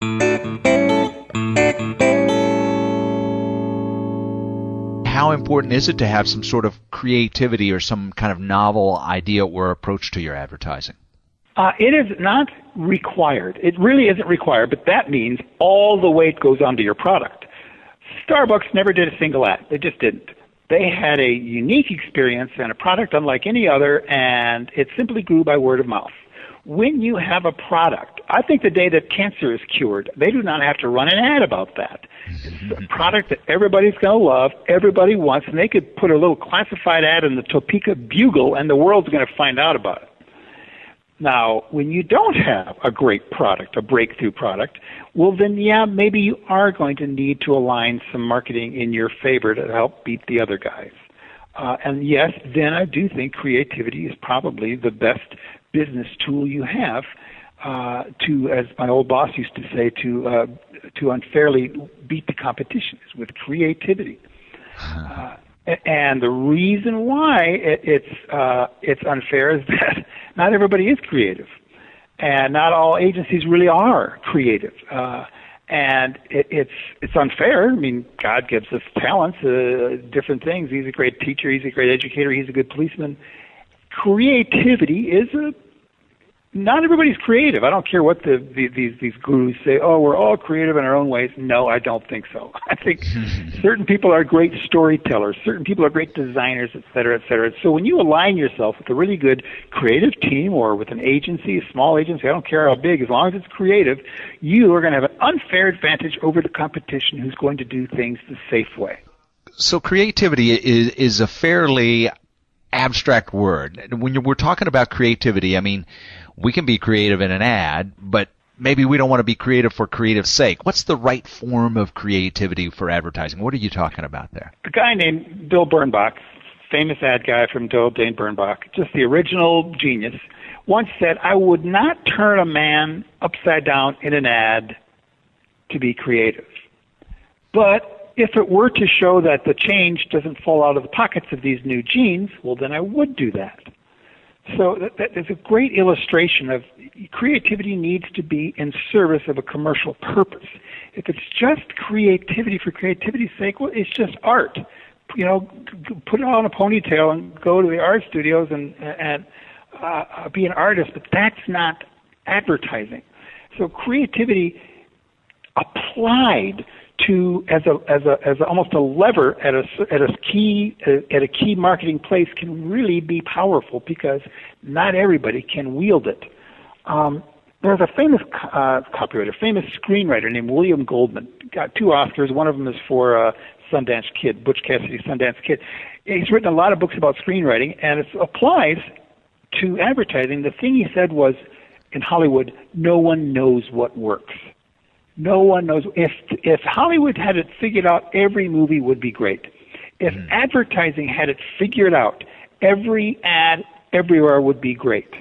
How important is it to have some sort of creativity or some kind of novel idea or approach to your advertising? It is not required. It really isn't required, but that means all the weight goes onto your product. Starbucks never did a single ad. They just didn't. They had a unique experience and a product unlike any other, and it simply grew by word of mouth. When you have a product, I think the day that cancer is cured, they do not have to run an ad about that. It's a product that everybody's going to love, everybody wants, and they could put a little classified ad in the Topeka Bugle, and the world's going to find out about it. Now, when you don't have a great product, a breakthrough product, well then, yeah, maybe you are going to need to align some marketing in your favor to help beat the other guys. And yes, then I do think creativity is probably the best business tool you have to, as my old boss used to say, to unfairly beat the competition is with creativity. And the reason why it's unfair is that not everybody is creative, and not all agencies really are creative. And it's unfair. I mean, God gives us talents, different things. He's a great teacher. He's a great educator. He's a good policeman. Creativity is not everybody's creative. I don't care what these gurus say. Oh, we're all creative in our own ways. No, I don't think so. I think certain people are great storytellers. Certain people are great designers, et cetera, et cetera. So when you align yourself with a really good creative team or with an agency, a small agency, I don't care how big, as long as it's creative, you are going to have an unfair advantage over the competition who's going to do things the safe way. So creativity is a fairly abstract word. When we're talking about creativity, I mean, we can be creative in an ad, but maybe we don't want to be creative for creative's sake. What's the right form of creativity for advertising? What are you talking about there? A guy named Bill Bernbach, famous ad guy from Dane Bernbach, just the original genius, once said, I would not turn a man upside down in an ad to be creative. But if it were to show that the change doesn't fall out of the pockets of these new jeans, well, then I would do that. So that is a great illustration of creativity needs to be in service of a commercial purpose. If it's just creativity for creativity's sake, well, it's just art. You know, put it on a ponytail and go to the art studios and be an artist, but that's not advertising. So creativity applied to as almost a lever at a key marketing place can really be powerful because not everybody can wield it. There's a famous copywriter, famous screenwriter named William Goldman. Got 2 Oscars. One of them is for Sundance Kid, Butch Cassidy's Sundance Kid. He's written a lot of books about screenwriting, and it applies to advertising. The thing he said was, in Hollywood, no one knows what works. No one knows. If Hollywood had it figured out, every movie would be great. If advertising had it figured out, every ad everywhere would be great.